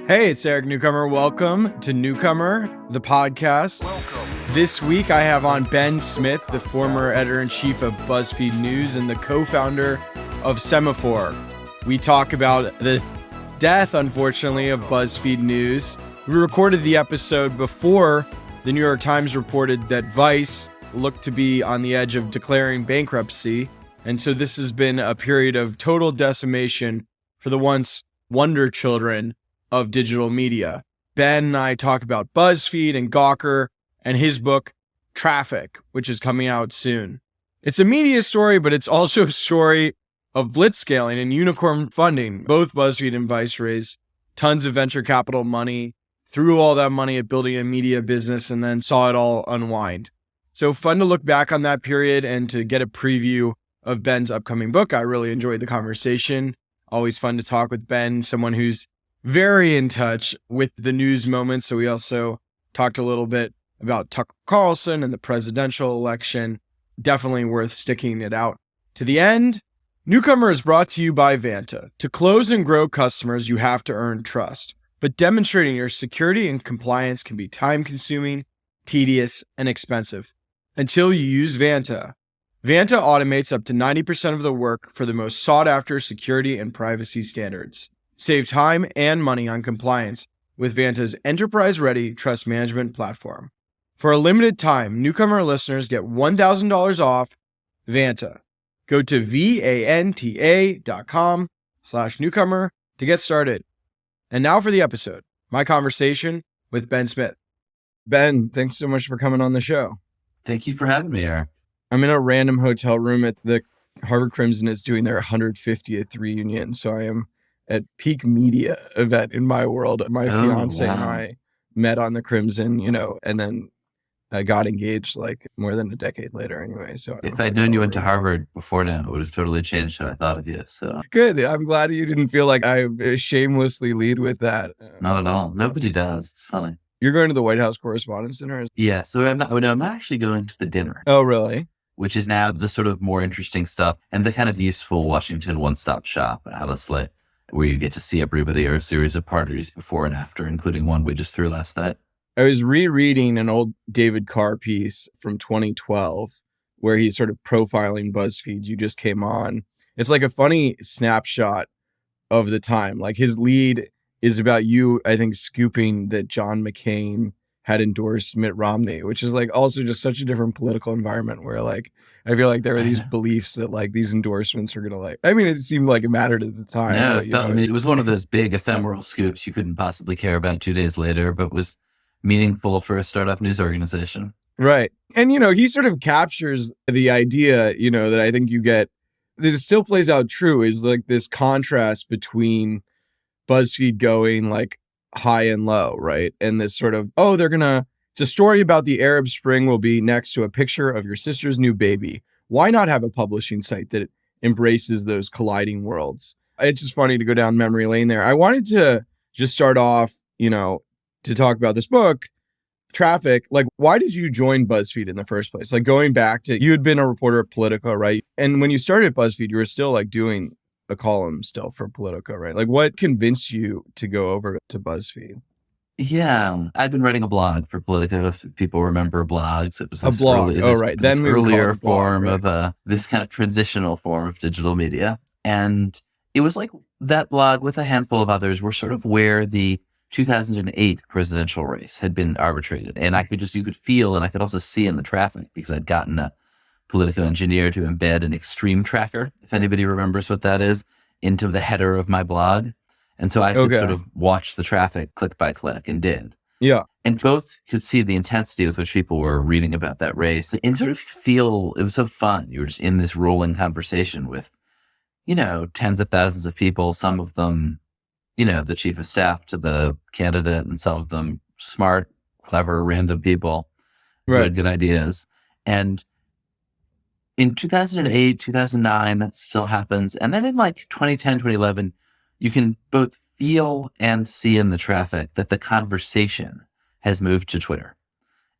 Hey, it's Eric Newcomer. Welcome to Newcomer, the podcast. Welcome. This week I have on Ben Smith, the former editor-in-chief of BuzzFeed News and the co-founder of Semafor. We talk about the death, unfortunately, of BuzzFeed News. We recorded the episode before the New York Times reported that Vice looked to be on the edge of declaring bankruptcy. And so this has been a period of total decimation for the once wonder children of digital media. Ben and I talk about BuzzFeed and Gawker and his book, Traffic, which is coming out soon. It's a media story, but it's also a story of blitzscaling and unicorn funding. Both BuzzFeed and Vice raised tons of venture capital money, threw all that money at building a media business, and then saw it all unwind. So fun to look back on that period and to get a preview of Ben's upcoming book. I really enjoyed the conversation. Always fun to talk with Ben, someone who's very in touch with the news moments. So we also talked a little bit about Tucker Carlson and the presidential election. Definitely worth sticking it out to the end. Newcomer is brought to you by Vanta. To close and grow customers, you have to earn trust. But demonstrating your security and compliance can be time-consuming, tedious, and expensive. Until you use Vanta. Vanta automates up to 90% of the work for the most sought-after security and privacy standards. Save time and money on compliance with Vanta's enterprise-ready trust management platform. For a limited time, Newcomer listeners get $1,000 off Vanta. Go to vanta.com/newcomer to get started. And now for the episode, my conversation with Ben Smith. Ben, thanks so much for coming on the show. Thank you for having me, Eric. I'm in a random hotel room at the Harvard Crimson is doing their 150th reunion, so I am at peak media event in my world. My fiance and I met on the Crimson, and then I got engaged like more than a decade later anyway. So if I'd known you went to Harvard before now, it would have totally changed how I thought of you. So good. I'm glad you didn't feel like I shamelessly lead with that. Not at all. Nobody does. It's funny. You're going to the White House Correspondents' Dinner? Yeah. So I'm not actually going to the dinner. Oh, really? Which is now the sort of more interesting stuff and the kind of useful Washington one-stop shop, honestly, where you get to see everybody or a series of parties before and after, including one we just threw last night. I was rereading an old David Carr piece from 2012 where he's sort of profiling BuzzFeed. You just came on. It's like a funny snapshot of the time. Like his lead is about you, I think, scooping that John McCain had endorsed Mitt Romney, which is like also just such a different political environment where like, I feel like there are these beliefs that like these endorsements are going to like, I mean, it seemed like it mattered at the time. No, but, it was one of those big ephemeral scoops you couldn't possibly care about 2 days later, but was meaningful for a startup news organization. Right. And, he sort of captures the idea, that I think you get, that it still plays out true is like this contrast between BuzzFeed going like high and low, right? And this sort of, it's a story about the Arab Spring will be next to a picture of your sister's new baby. Why not have a publishing site that embraces those colliding worlds? It's just funny to go down memory lane there. I wanted to just start off, to talk about this book, Traffic. Like, why did you join BuzzFeed in the first place? Like going back to, you had been a reporter at Politico, right? And when you started at BuzzFeed, you were still like doing a column still for Politico, right? Like what convinced you to go over to BuzzFeed? Yeah, I'd been writing a blog for Politico. If people remember blogs, it was this a blog. This earlier form of this kind of transitional form of digital media. And it was like that blog with a handful of others were sort of where the 2008 presidential race had been arbitrated. And you could feel, and I could also see in the traffic because I'd gotten a Politico engineer to embed an extreme tracker, if anybody remembers what that is, into the header of my blog. And so I could sort of watch the traffic click by click and did. Yeah. And both could see the intensity with which people were reading about that race and sort of feel it was so fun. You were just in this rolling conversation with, tens of thousands of people, some of them, the chief of staff to the candidate, and some of them smart, clever, random people who had good ideas. And in 2008, 2009, that still happens. And then in like 2010, 2011, you can both feel and see in the traffic that the conversation has moved to Twitter.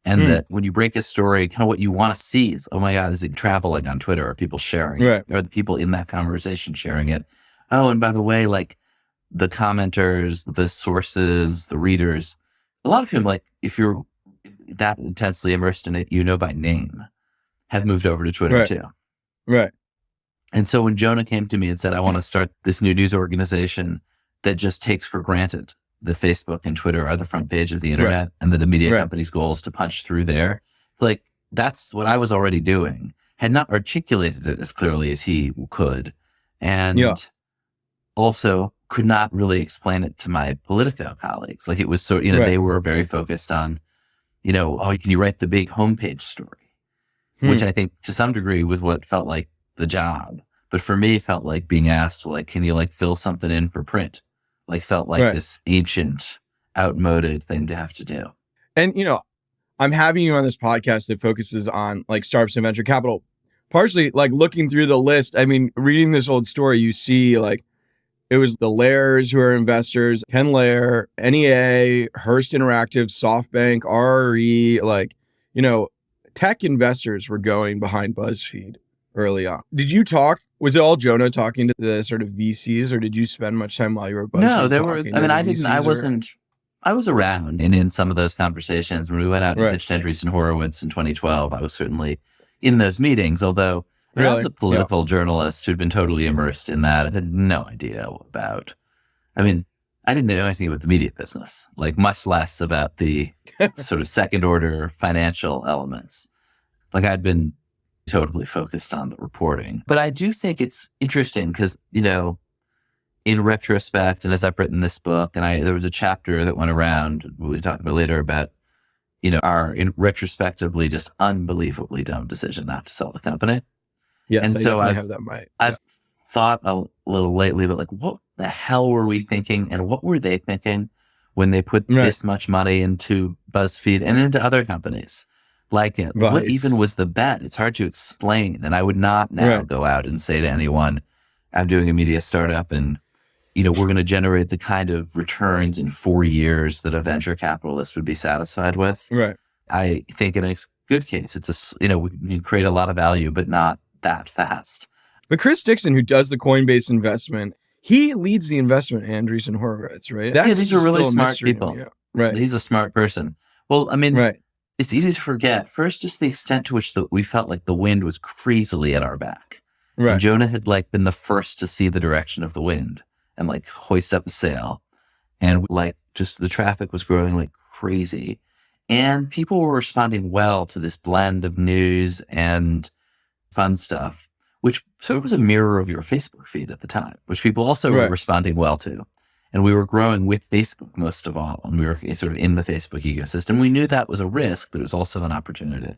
And that when you break a story, kind of what you want to see is, oh my God, is it traveling on Twitter? Are people sharing it? Are the people in that conversation sharing it? Oh, and by the way, like the commenters, the sources, the readers, a lot of whom, like, if you're that intensely immersed in it, by name, have moved over to Twitter too. Right. And so when Jonah came to me and said, I want to start this new news organization that just takes for granted that Facebook and Twitter are the front page of the internet and that the media company's goal is to punch through there, it's like, that's what I was already doing. Had not articulated it as clearly as he could. And also could not really explain it to my Politico colleagues. Like, it was so, they were very focused on, can you write the big homepage story? Which I think to some degree was what felt like the job. But for me, it felt like being asked, like, can you fill something in for print? Like, felt like this ancient, outmoded thing to have to do. And, I'm having you on this podcast that focuses on startups and venture capital. Partially, looking through the list, I mean, reading this old story, you see it was the Lairs who are investors, Ken Lair, NEA, Hearst Interactive, SoftBank, RRE, tech investors were going behind BuzzFeed early on. Did you talk? Was it all Jonah talking to the sort of VCs, or did you spend much time while you were at BuzzFeed? No, there were. I mean, I didn't. I wasn't. I was around and in some of those conversations when we went out and pitched Andreessen Horowitz in 2012. I was certainly in those meetings, although I was a political journalist who'd been totally immersed in that. I had no idea about. I mean, I didn't know anything about the media business, much less about the sort of second order financial elements. I'd been totally focused on the reporting. But I do think it's interesting because, in retrospect, and as I've written this book, and there was a chapter that went around, we'll talk about later, about, our retrospectively just unbelievably dumb decision not to sell the company. Yes, and so I've thought a little lately about what the hell were we thinking and what were they thinking when they put this much money into BuzzFeed and into other companies like it? Vice. What even was the bet? It's hard to explain. And I would not now go out and say to anyone, I'm doing a media startup and, we're going to generate the kind of returns in 4 years that a venture capitalist would be satisfied with. Right. I think in a good case, it's we can create a lot of value, but not that fast. But Chris Dixon, who does the Coinbase investment, he leads the investment in Andreessen Horowitz, right? These are really smart people. Right. He's a smart person. Well, I mean, it's easy to forget. First, just the extent to which we felt like the wind was crazily at our back. Right. And Jonah had been the first to see the direction of the wind and hoist up a sail. And just the traffic was growing like crazy. And people were responding well to this blend of news and fun stuff, which sort of was a mirror of your Facebook feed at the time, which people also were responding well to. And we were growing with Facebook most of all. And we were sort of in the Facebook ecosystem. We knew that was a risk, but it was also an opportunity.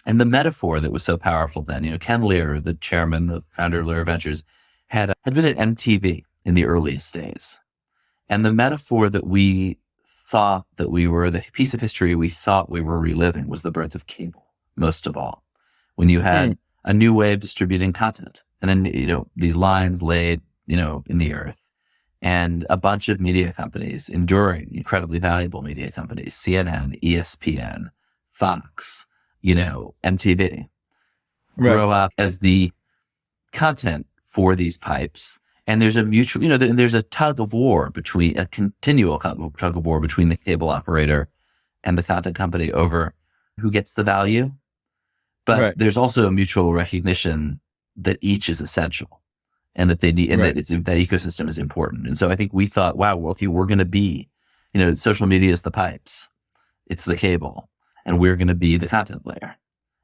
And the metaphor that was so powerful then, Ken Lair, the chairman, the founder of Lair Ventures, had been at MTV in the earliest days. And the metaphor that we thought that the piece of history we thought we were reliving was the birth of cable, most of all. When you had a new way of distributing content. And then, these lines laid, in the earth. And a bunch of media companies, enduring, incredibly valuable media companies, CNN, ESPN, Fox, MTV, grow up as the content for these pipes. And there's a mutual, there's a continual tug of war between the cable operator and the content company over who gets the value. But there's also a mutual recognition that each is essential and that they need, and that that ecosystem is important. And so I think we thought, wow, well, we're going to be, social media is the pipes, it's the cable, and we're going to be the content layer.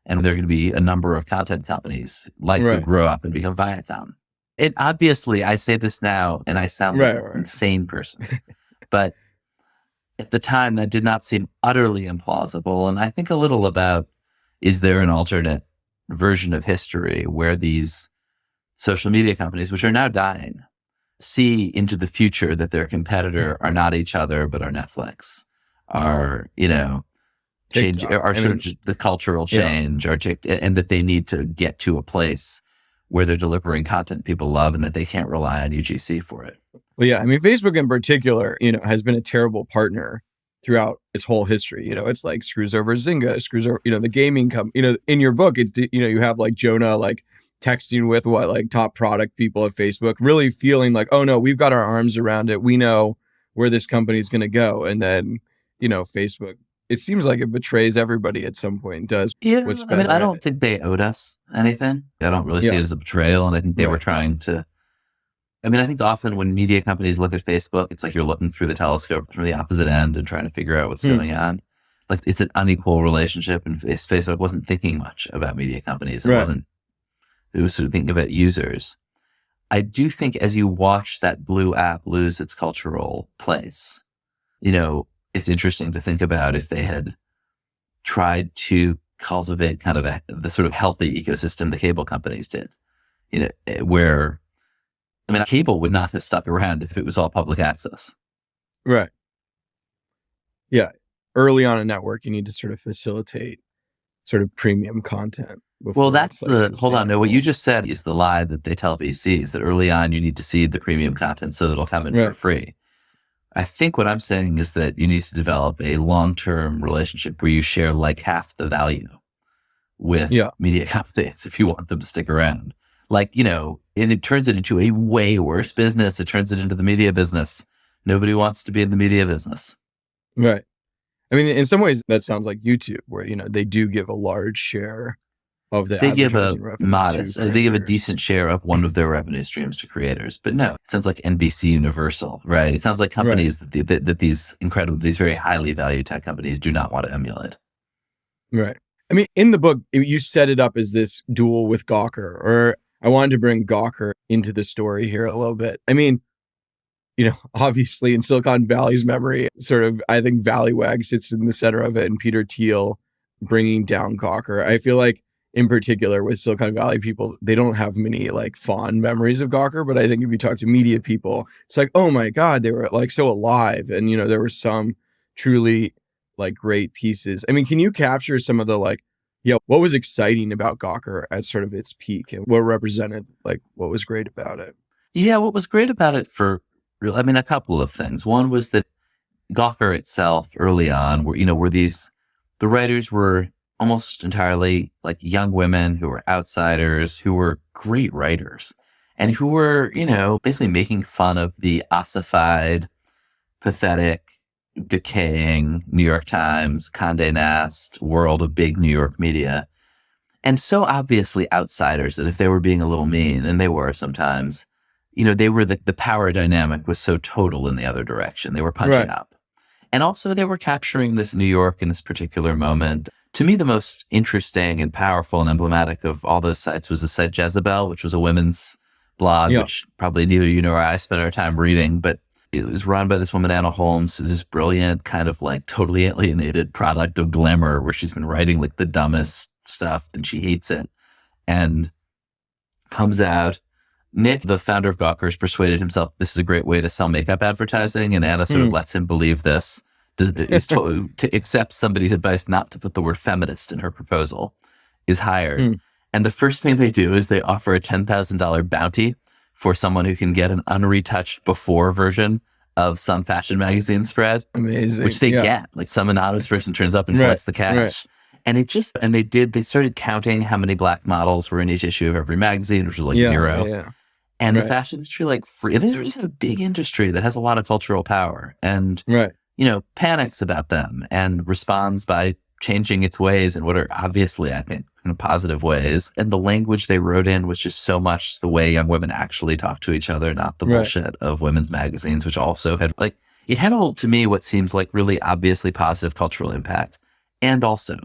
And there are going to be a number of content companies who grow up and become Viacom. And obviously, I say this now, and I sound like an insane person, but at the time, that did not seem utterly implausible. And I think a little about, is there an alternate version of history where these social media companies, which are now dying, see into the future that their competitor are not each other, but are Netflix, are, change, are sort of the cultural change, and that they need to get to a place where they're delivering content people love and that they can't rely on UGC for it. Well, yeah. I mean, Facebook in particular, has been a terrible partner throughout its whole history. It's screws over Zynga, screws over, the gaming company, in your book, it's, you have Jonah, texting with top product people at Facebook, really feeling like, oh no, we've got our arms around it. We know where this company is going to go. And then, Facebook, it seems like it betrays everybody at some point. Does Yeah, what's I mean, better I at don't it. think they owed us anything. I don't really see it as a betrayal. And I think they were trying to, I mean, I think often when media companies look at Facebook, it's like you're looking through the telescope from the opposite end and trying to figure out what's going on. Like it's an unequal relationship, and Facebook wasn't thinking much about media companies. It was sort of thinking about users. I do think as you watch that blue app lose its cultural place, it's interesting to think about if they had tried to cultivate kind of the sort of healthy ecosystem the cable companies did, where, I mean, cable would not have stuck around if it was all public access. Right. Yeah. Early on a network, you need to sort of facilitate sort of premium content. Well, that's hold on. No, what you just said is the lie that they tell VCs, that early on you need to seed the premium content so that it'll come in for free. I think what I'm saying is that you need to develop a long-term relationship where you share like half the value with media companies if you want them to stick around. And it turns it into a way worse business. It turns it into the media business. Nobody wants to be in the media business. Right. I mean, in some ways, that sounds like YouTube, where, they do give a large share of the They give a modest, they give a decent share of one of their revenue streams to creators. But no, it sounds like NBC Universal, right? It sounds like companies that these very highly valued tech companies do not want to emulate. Right. I mean, in the book, you set it up as this duel with Gawker, or I wanted to bring Gawker into the story here a little bit. I mean, obviously in Silicon Valley's memory, sort of, I think Valleywag sits in the center of it, and Peter Thiel bringing down Gawker. I feel like, in particular with Silicon Valley people, they don't have many fond memories of Gawker, but I think if you talk to media people, it's like, oh my God, they were so alive. And, there were some truly great pieces. I mean, can you capture some of the what was exciting about Gawker at sort of its peak, and what represented what was great about it? Yeah, what was great about it a couple of things. One was that Gawker itself early on the writers were almost entirely young women who were outsiders, who were great writers, and who were, basically making fun of the ossified, pathetic, decaying New York Times, Condé Nast world of big New York media. And so obviously outsiders that if they were being a little mean, and they were sometimes, they were the power dynamic was so total in the other direction. They were punching up. And also they were capturing this New York in this particular moment. To me, the most interesting and powerful and emblematic of all those sites was the site Jezebel, which was a women's blog, which probably neither you nor I spent our time reading, but it was run by this woman, Anna Holmes, who's this brilliant kind of totally alienated product of glamour, where she's been writing the dumbest stuff and she hates it. And comes out. Nick, the founder of Gawker, has persuaded himself this is a great way to sell makeup advertising, and Anna sort of lets him believe this. Is told to accept somebody's advice not to put the word feminist in her proposal, is hired. And the first thing they do is they offer a $10,000 bounty for someone who can get an unretouched before version of some fashion magazine spread. Amazing. Which they get. Some anonymous person turns up and collects the cash. And they started counting how many black models were in each issue of every magazine, which was 0. Yeah. And the fashion industry, there's a big industry that has a lot of cultural power, and panics about them and responds by changing its ways in what are obviously, I think, in positive ways. And the language they wrote in was just so much the way young women actually talk to each other, not the bullshit of women's magazines, which also had it had all, to me, what seems like really obviously positive cultural impact, and also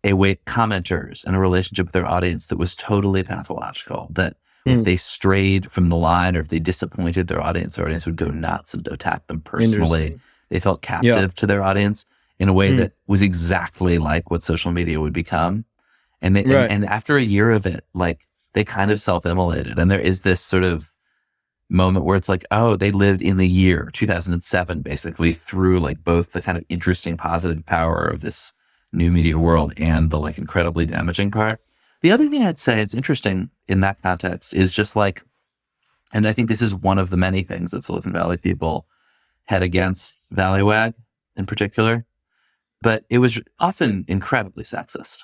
a way commenters and a relationship with their audience that was totally pathological, that if they strayed from the line or if they disappointed their audience would go nuts and attack them personally. They felt captive to their audience in a way that was exactly like what social media would become. And they, and after a year of it, they kind of self-immolated. And there is this sort of moment where it's they lived in the year 2007, basically, through both the kind of interesting positive power of this new media world and the incredibly damaging part. The other thing I'd say, it's interesting in that context, is just and I think this is one of the many things that Silicon Valley people had against Valleywag in particular, but it was often incredibly sexist.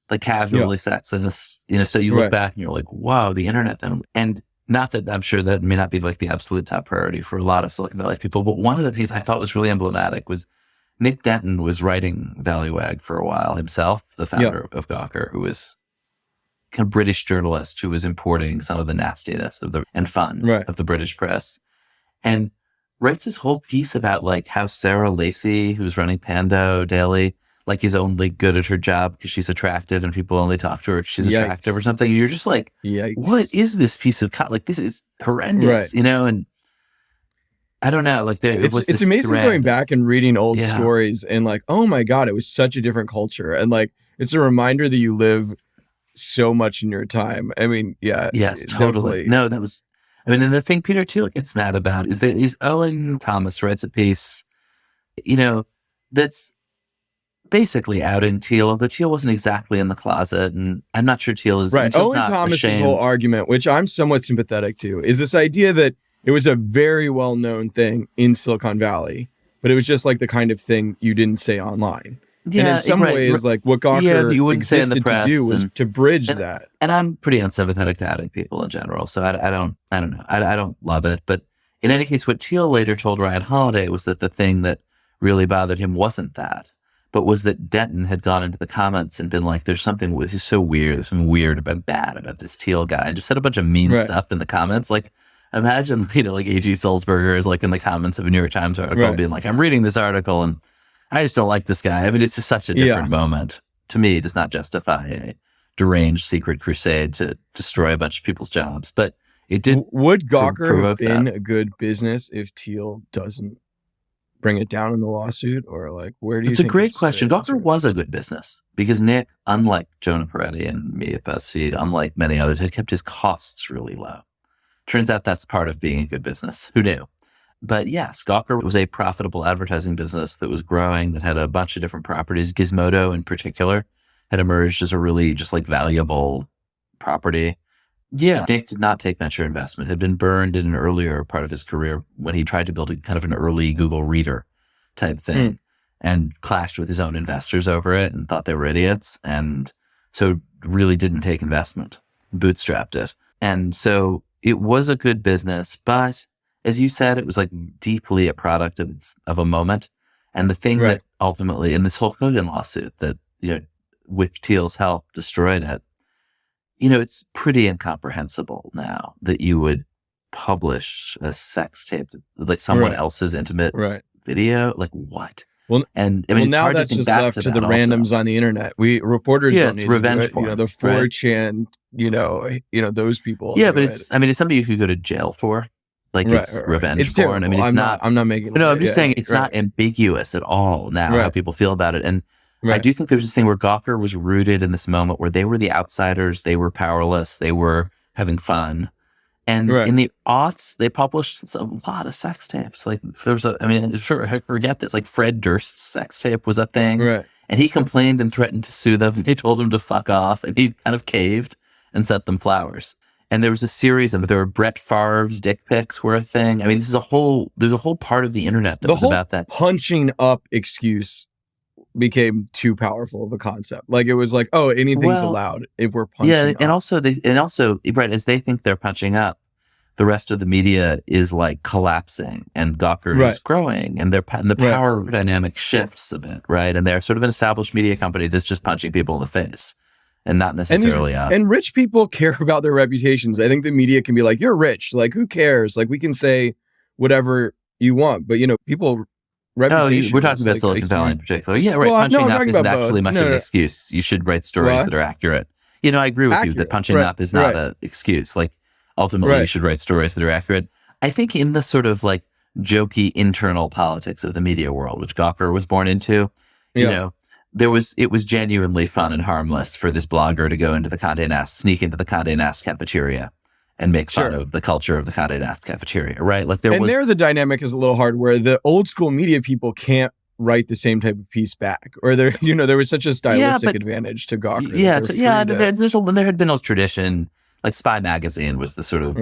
like casually sexist, so you look back and you're like, wow, the internet then. And not that I'm sure that may not be like the absolute top priority for a lot of Silicon Valley people, but one of the things I thought was really emblematic was Nick Denton was writing Value-Ag for a while himself, the founder of Gawker, who was kind of British journalist who was importing some of the nastiness and fun of the British press. And writes this whole piece about like how Sarah Lacey, who's running Pando Daily, like is only good at her job because she's attractive and people only talk to her because she's attractive or something. And you're just like, what is this piece of like this is horrendous, and I don't know. Like it's amazing going back and reading old stories and like, oh my God, it was such a different culture. And like, it's a reminder that you live so much in your time. I mean, yes, totally. No, that was, and the thing Peter Thiel gets mad about is that Owen Thomas writes a piece, that's basically outing Thiel, although Thiel wasn't exactly in the closet, and I'm not sure Thiel is right. Owen Thomas's whole argument, which I'm somewhat sympathetic to, is this idea that it was a very well-known thing in Silicon Valley, but it was just like the kind of thing you didn't say online. Yeah, and in some ways, like what Gawker existed to do was to bridge that. And I'm pretty unsympathetic to outing people in general, so I don't know. I don't love it. But in any case, what Thiel later told Ryan Holiday was that the thing that really bothered him wasn't that, but was that Denton had gone into the comments and been like, there's something he's so weird. There's something weird bad about this Thiel guy. And just said a bunch of mean stuff in the comments. Like, imagine, like A.G. Sulzberger is like in the comments of a New York Times article being like, I'm reading this article and I just don't like this guy. I mean, it's just such a different moment. To me, it does not justify a deranged secret crusade to destroy a bunch of people's jobs. But it did. Would Gawker have been a good business if Thiel doesn't bring it down in the lawsuit? Or like, where do you think it's a great question. Gawker was a good business because Nick, unlike Jonah Peretti and me at BuzzFeed, unlike many others, had kept his costs really low. Turns out that's part of being a good business. Who knew? But yes, Gawker was a profitable advertising business that was growing, that had a bunch of different properties. Gizmodo in particular had emerged as a really just like valuable property. Yeah, Nick did not take venture investment, had been burned in an earlier part of his career when he tried to build a kind of an early Google Reader type thing and clashed with his own investors over it and thought they were idiots. And so really didn't take investment, bootstrapped it. And so it was a good business, but as you said, it was like deeply a product of a moment. And the thing that ultimately, in this whole Kogan lawsuit that, with Thiel's help destroyed it, it's pretty incomprehensible now that you would publish a sex tape, like someone else's intimate video. Like what? Well, and I mean, it's now hard that's to think just back left to to the that randoms also. on the internet. We reporters don't it's need revenge to do it. porn, The 4chan, those people. Yeah, but it's something you could go to jail for. Like it's revenge it's porn. Terrible. I mean, it's not. I'm not making. No, I'm just saying it's not ambiguous at all now how people feel about it. And I do think there's this thing where Gawker was rooted in this moment where they were the outsiders, they were powerless, they were having fun. And in the aughts, they published a lot of sex tapes. Like there was I forget this, like Fred Durst's sex tape was a thing. Right. And he complained and threatened to sue them. They told him to fuck off and he kind of caved and sent them flowers. And there was a series of there were Brett Favre's dick pics were a thing. I mean, there's a whole part of the internet that was about that. Punching up excuse became too powerful of a concept. Like it was like, oh, anything's allowed if we're punching up. And also as they think they're punching up, the rest of the media is like collapsing and Gawker is growing and the power dynamic shifts a bit, right? And they're sort of an established media company that's just punching people in the face. And not necessarily and rich people care about their reputations. I think the media can be like, you're rich. Like, who cares? Like, we can say whatever you want. But, people... we're talking about Silicon Valley in particular. Yeah, right. Punching up isn't actually much of an excuse. You should write stories that are accurate. I agree with you that punching up is not an excuse. Like, ultimately, you should write stories that are accurate. I think in the sort of like jokey internal politics of the media world, which Gawker was born into, it was genuinely fun and harmless for this blogger to go into the Condé Nast, sneak into the Condé Nast cafeteria and make fun of the culture of the Condé Nast cafeteria, right? Like there the dynamic is a little hard where the old school media people can't write the same type of piece back, or there was such a stylistic advantage to Gawker. There had been a tradition, like Spy Magazine was the sort of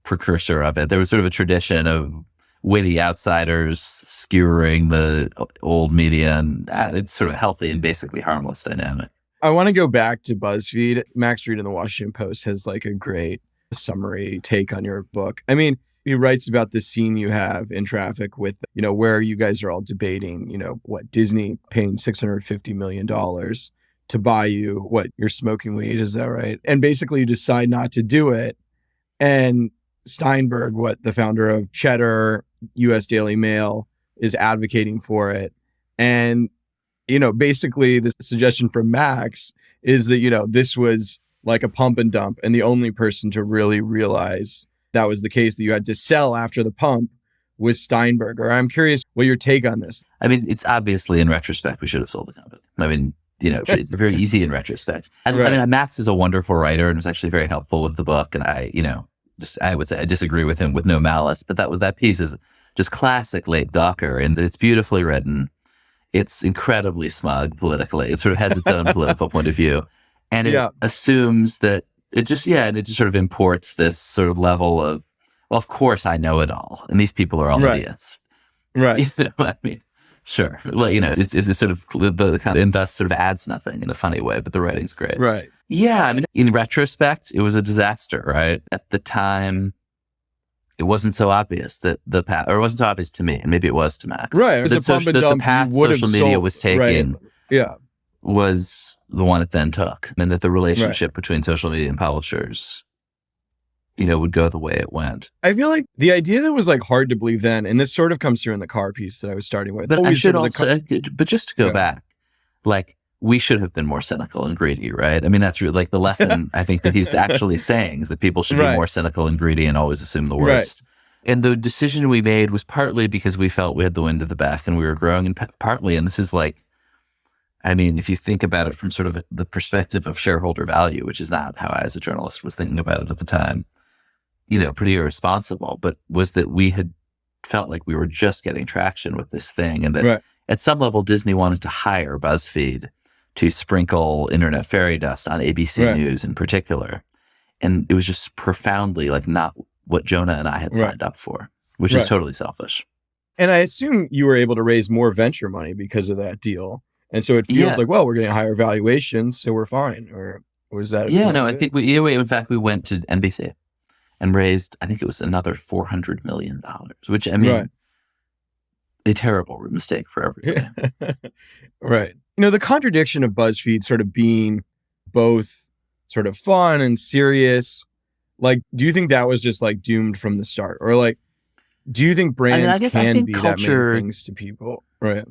precursor of it. There was sort of a tradition of witty outsiders skewering the old media, and it's sort of healthy and basically harmless dynamic. I want to go back to BuzzFeed. Max Reed in the Washington Post has like a great summary take on your book. I mean, he writes about the scene you have in Traffic with, where you guys are all debating, what Disney paying $650 million to buy you, what you're smoking weed. Is that right? And basically you decide not to do it. And Steinberg, the founder of Cheddar, US Daily Mail, is advocating for it. And, basically the suggestion from Max is that, this was like a pump and dump. And the only person to really realize that was the case, that you had to sell after the pump, was Steinberg. Or I'm curious what your take on this. I mean, it's obviously in retrospect, we should have sold the company. I mean, it's very easy in retrospect. And, Right. I mean, Max is a wonderful writer and was actually very helpful with the book. And I would say I disagree with him with no malice, but that piece is just classic late Gawker in that it's beautifully written. It's incredibly smug politically. It sort of has its own political point of view. And it assumes that it just sort of imports this sort of level of, well, of course I know it all. And these people are all idiots. Right. I mean, sure. Well, it's sort of and thus sort of adds nothing in a funny way, but the writing's great. Right. Yeah. I mean, in retrospect, it was a disaster, right? At the time, it wasn't so obvious that or it wasn't so obvious to me, and maybe it was to Max. Right. It was that the path social media was taking was the one it then took, and that the relationship between social media and publishers, would go the way it went. I feel like the idea that was like hard to believe then, and this sort of comes through in the car piece that I was starting with. But I should also, but just to go back, like, we should have been more cynical and greedy, right? I mean, that's really like the lesson I think that he's actually saying is that people should be more cynical and greedy and always assume the worst. Right. And the decision we made was partly because we felt we had the wind at the back and we were growing, and partly, and this is like, I mean, if you think about it from sort of the perspective of shareholder value, which is not how I as a journalist was thinking about it at the time, pretty irresponsible, but was that we had felt like we were just getting traction with this thing. And that at some level, Disney wanted to hire BuzzFeed to sprinkle internet fairy dust on ABC News in particular. And it was just profoundly like not what Jonah and I had signed up for, which is totally selfish. And I assume you were able to raise more venture money because of that deal. And so it feels like, well, we're getting higher valuations, so we're fine. Or was that? I think in fact, we went to NBC and raised, I think it was another $400 million, which, I mean, a terrible mistake for everybody. Right. The contradiction of BuzzFeed sort of being both sort of fun and serious, like, do you think that was just like doomed from the start? Or like, do you think brands can be culture, that many things to people? Right.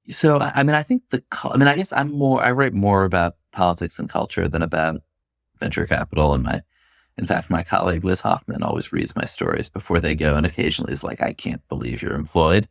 So, I mean, I think I guess I write more about politics and culture than about venture capital. And in fact, my colleague Liz Hoffman always reads my stories before they go and occasionally is like, I can't believe you're employed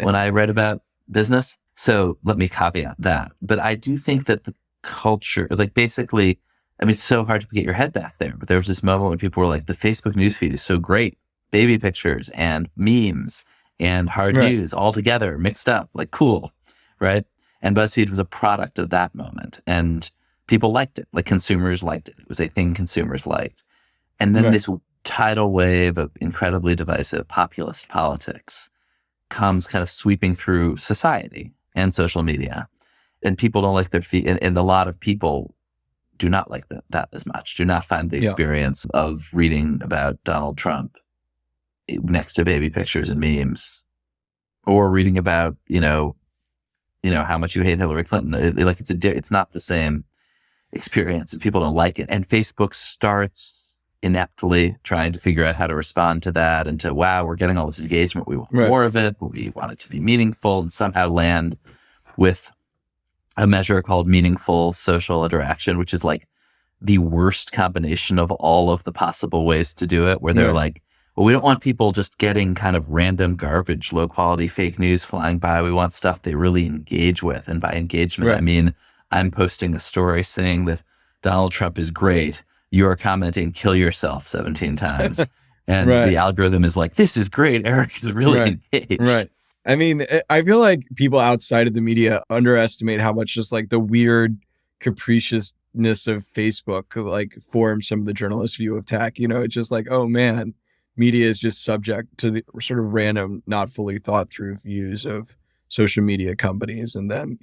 when I write about business. So let me caveat that. But I do think that the culture, like basically, I mean, it's so hard to get your head back there. But there was this moment when people were like, the Facebook newsfeed is so great. Baby pictures and memes and hard news all together, mixed up, like cool, right? And BuzzFeed was a product of that moment. And people liked it. Like consumers liked it. It was a thing consumers liked. And then this tidal wave of incredibly divisive populist politics comes kind of sweeping through society and social media. And people don't like their feet. And a lot of people do not like that as much, do not find the experience of reading about Donald Trump next to baby pictures and memes, or reading about, how much you hate Hillary Clinton. It's not the same experience, and people don't like it. And Facebook starts ineptly trying to figure out how to respond to that and to, wow, we're getting all this engagement. We want more of it, but we want it to be meaningful, and somehow land with a measure called meaningful social interaction, which is like the worst combination of all of the possible ways to do it, where they're like, well, we don't want people just getting kind of random garbage, low quality fake news flying by. We want stuff they really engage with. And by engagement, I mean, I'm posting a story saying that Donald Trump is great. You're commenting, kill yourself 17 times. And the algorithm is like, this is great. Eric is really engaged. Right. I mean, I feel like people outside of the media underestimate how much just like the weird capriciousness of Facebook like forms some of the journalist view of tech. It's just like, oh man, media is just subject to the sort of random, not fully thought through views of social media companies. And then,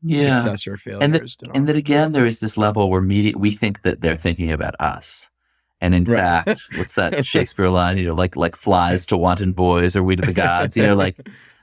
success or failures. And that again, there is this level where we think that they're thinking about us. And in fact, what's that Shakespeare line, like flies to wanton boys or we to the gods,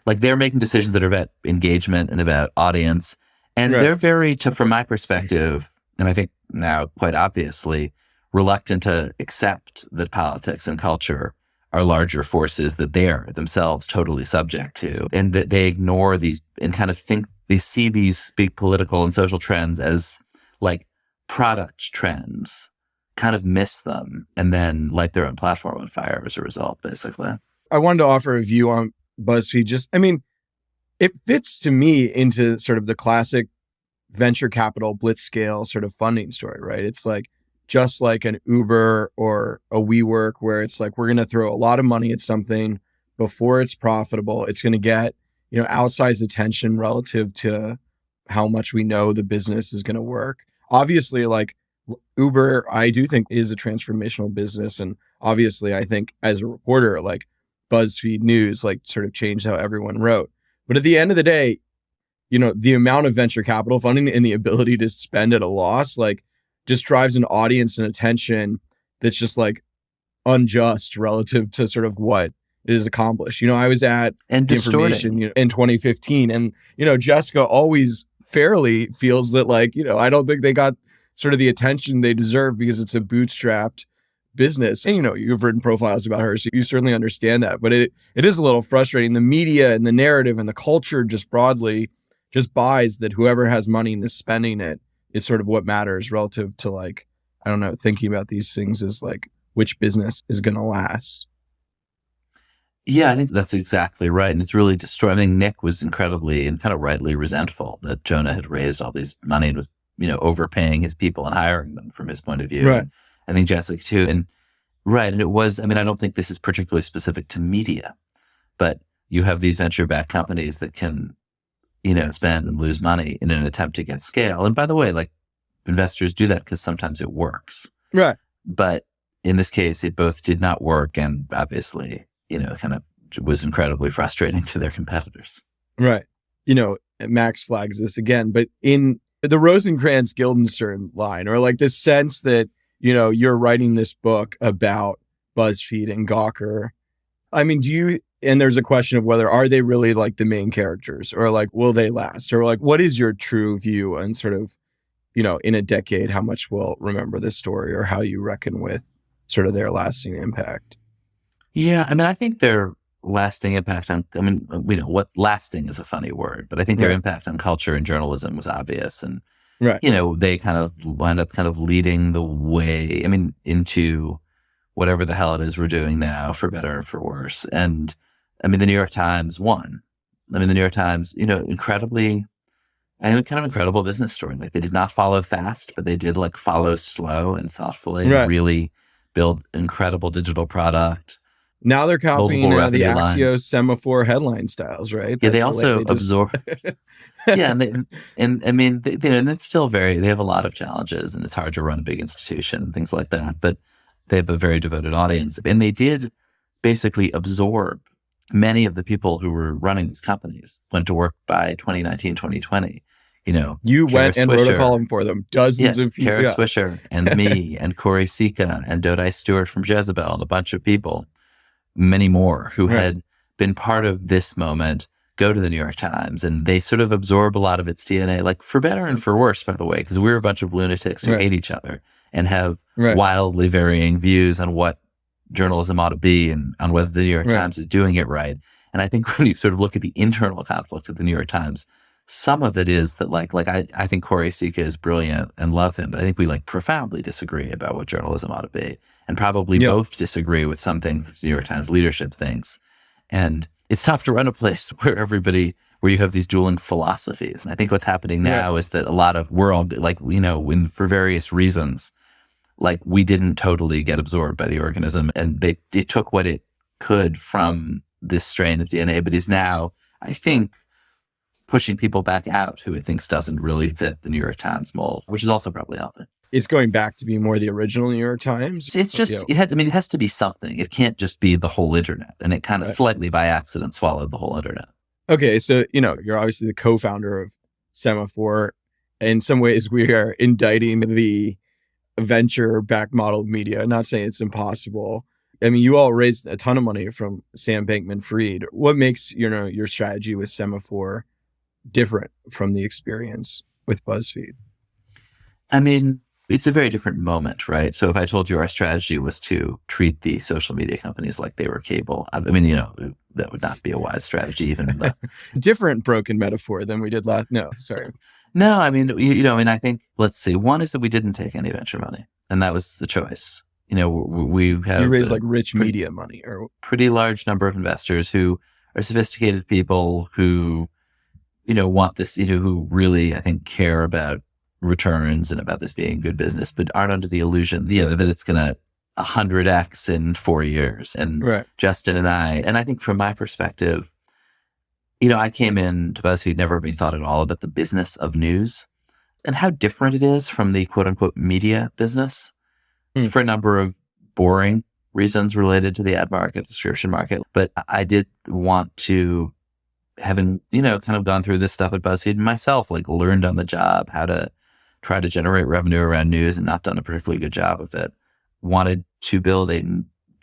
like they're making decisions that are about engagement and about audience. And they're very, from my perspective, and I think now quite obviously, reluctant to accept that politics and culture are larger forces that they're themselves totally subject to, and that they ignore these and kind of think they see these big political and social trends as like product trends, kind of miss them, and then light their own platform on fire as a result, basically. I wanted to offer a view on BuzzFeed. It fits to me into sort of the classic venture capital blitzscale sort of funding story, right? It's like just like an Uber or a WeWork, where it's like, we're going to throw a lot of money at something before it's profitable. It's going to get, outsized attention relative to how much we know the business is going to work. Obviously, like Uber, I do think is a transformational business. And obviously, I think as a reporter, like BuzzFeed News, like sort of changed how everyone wrote. But at the end of the day, the amount of venture capital funding and the ability to spend at a loss, like just drives an audience and attention that's just like unjust relative to sort of what it has accomplished. I was at Information in 2015, and Jessica always fairly feels that like, I don't think they got sort of the attention they deserve because it's a bootstrapped business. And you've written profiles about her, so you certainly understand that. But it is a little frustrating. The media and the narrative and the culture just broadly just buys that whoever has money and is spending it is sort of what matters relative to like, I don't know, thinking about these things as like which business is going to last. Yeah, I think that's exactly right. And it's really destroying. I think Nick was incredibly and kind of rightly resentful that Jonah had raised all these money and was, overpaying his people and hiring them from his point of view. Right. And I think Jessica too. And and it was, I don't think this is particularly specific to media, but you have these venture-backed companies that can, spend and lose money in an attempt to get scale. And by the way, like investors do that because sometimes it works. Right. But in this case, it both did not work and obviously, kind of was incredibly frustrating to their competitors. Right. Max flags this again, but in the Rosencrantz Guildenstern line, or like this sense that, you're writing this book about BuzzFeed and Gawker. And there's a question of whether are they really like the main characters, or like, will they last? Or like, what is your true view on sort of, in a decade, how much we'll remember this story, or how you reckon with sort of their lasting impact? Yeah. I think their lasting impact on, what lasting is a funny word, but I think their impact on culture and journalism was obvious. And, they kind of wound up kind of leading the way, into whatever the hell it is we're doing now, for better or for worse. And the New York Times won. The New York Times, incredibly, kind of incredible business story. Like they did not follow fast, but they did like follow slow and thoughtfully, and really build incredible digital product. Now they're copying the Axios Semafor headline styles, right? Yeah, they also absorb. Yeah, and it's still they have a lot of challenges, and it's hard to run a big institution and things like that. But they have a very devoted audience, and they did basically absorb many of the people who were running these companies. Went to work by 2019, 2020. You went and wrote a column for them. Dozens of people. Kara Swisher and me and Corey Sika and Dodai Stewart from Jezebel and a bunch of people. Many more who had been part of this moment go to the New York Times, and they sort of absorb a lot of its DNA, like for better and for worse, by the way, because we're a bunch of lunatics who hate each other and have wildly varying views on what journalism ought to be and on whether the New York Times is doing it right. And I think when you sort of look at the internal conflict of the New York Times, some of it is that I think Corey Sika is brilliant and love him, but I think we like profoundly disagree about what journalism ought to be, and probably both disagree with some things that the New York Times leadership thinks. And it's tough to run a place where you have these dueling philosophies. And I think what's happening now is that a lot of, we're all like, for various reasons, like we didn't totally get absorbed by the organism, and it took what it could from this strain of DNA, but is now, I think, pushing people back out who it thinks doesn't really fit the New York Times mold, which is also probably healthy. It's going back to be more the original New York Times. It's just, it has to be something. It can't just be the whole internet. And it kind of slightly by accident swallowed the whole internet. Okay. So, you're obviously the co-founder of Semafor. In some ways, we are indicting the venture back model of media. Not saying it's impossible. I mean, you all raised a ton of money from Sam Bankman-Fried. What makes your strategy with Semafor different from the experience with BuzzFeed? I mean, it's a very different moment, right? So if I told you our strategy was to treat the social media companies like they were cable, I mean, that would not be a wise strategy even. Different broken metaphor than we did last. No, sorry. No, I mean, I think, let's see. One is that we didn't take any venture money, and that was the choice. We have... You raised like rich media money or... Pretty large number of investors who are sophisticated people who, want this, who really, I think, care about returns and about this being good business, but aren't under the illusion, that it's going to 100x in 4 years. And right. Justin and I think from my perspective, I came into BuzzFeed never having thought at all about the business of news and how different it is from the quote unquote media business for a number of boring reasons related to the ad market, the subscription market. But I did want to, having, kind of gone through this stuff at BuzzFeed myself, like learned on the job how to try to generate revenue around news and not done a particularly good job of it, wanted to build a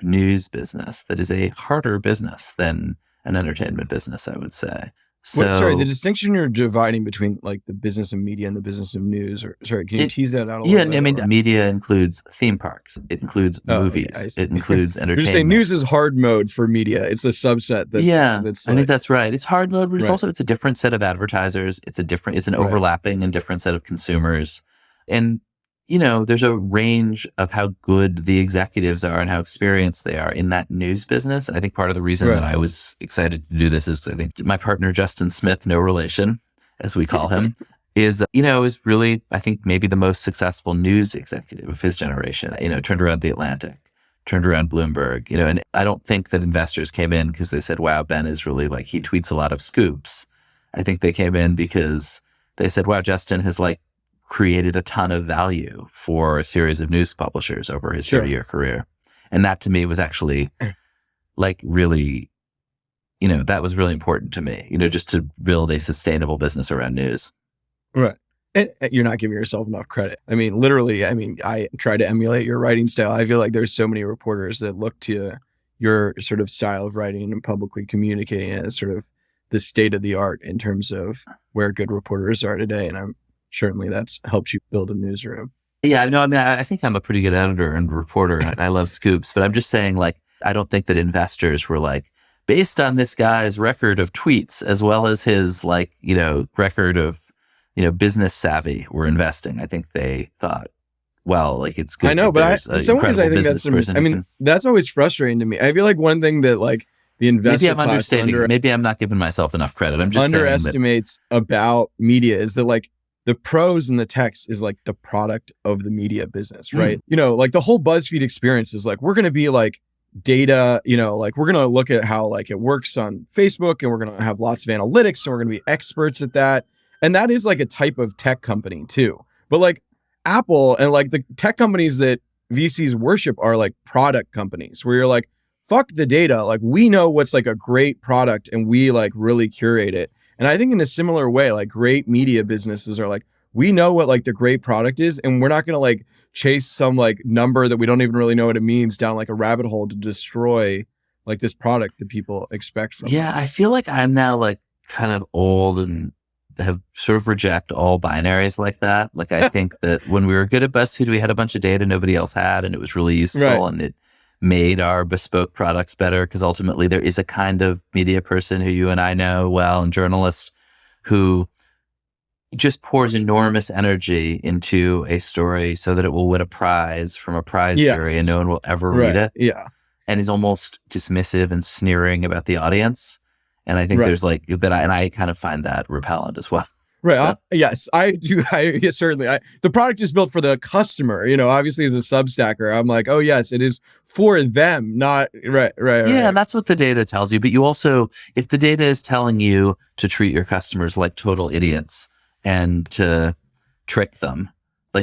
news business that is a harder business than an entertainment business, I would say. So, the distinction you're dividing between like the business of media and the business of news, can you tease that out a little bit? Yeah, I mean, media includes theme parks. It includes movies. Okay, it includes entertainment. You're saying news is hard mode for media. It's a subset. I think that's right. It's hard mode, but it's a different set of advertisers. It's an overlapping and different set of consumers. And, there's a range of how good the executives are and how experienced they are in that news business. And I think part of the reason that I was excited to do this is I think my partner, Justin Smith, no relation, as we call him, is really, I think, maybe the most successful news executive of his generation. Turned around The Atlantic, turned around Bloomberg, and I don't think that investors came in because they said, wow, Ben is really like, he tweets a lot of scoops. I think they came in because they said, wow, Justin has created a ton of value for a series of news publishers over his 30-year career. And that to me was actually really, that was really important to me, just to build a sustainable business around news. Right. And you're not giving yourself enough credit. I mean, literally, I try to emulate your writing style. I feel like there's so many reporters that look to your sort of style of writing and publicly communicating as sort of the state of the art in terms of where good reporters are today. And certainly that's helped you build a newsroom. Yeah, no, I mean, I think I'm a pretty good editor and reporter. And I love scoops, but I'm just saying, I don't think that investors were based on this guy's record of tweets, as well as his record of, business savvy, we're investing. I think they thought, well, it's good. I know, but in some ways, I think that's always frustrating to me. I feel like one thing that the investor maybe I'm understating. Maybe I'm not giving myself enough credit. I'm just underestimates about media is that the prose and the text is the product of the media business, right? The whole BuzzFeed experience is we're going to be data, we're going to look at how it works on Facebook, and we're going to have lots of analytics, and we're going to be experts at that. And that is a type of tech company too. But Apple and the tech companies that VCs worship are product companies where you're fuck the data. We know what's a great product, and we really curate it. And I think in a similar way, great media businesses are we know what the great product is, and we're not going to chase some number that we don't even really know what it means down a rabbit hole to destroy this product that people expect from us. I feel I'm now kind of old and have sort of reject all binaries like that. I think that when we were good at BuzzFeed, we had a bunch of data nobody else had, and it was really useful, and it made our bespoke products better, because ultimately there is a kind of media person who you and I know well, and journalist, who just pours enormous energy into a story so that it will win a prize from a prize jury, and no one will ever read it. Yeah. And is almost dismissive and sneering about the audience. And I think there's that, and I kind of find that repellent as well. Right. So. Yes, I do. Yes, certainly. The product is built for the customer. Obviously as a Substacker, I'm oh yes, it is for them, not right. Yeah, and that's what the data tells you. But you also, if the data is telling you to treat your customers like total idiots and to trick them,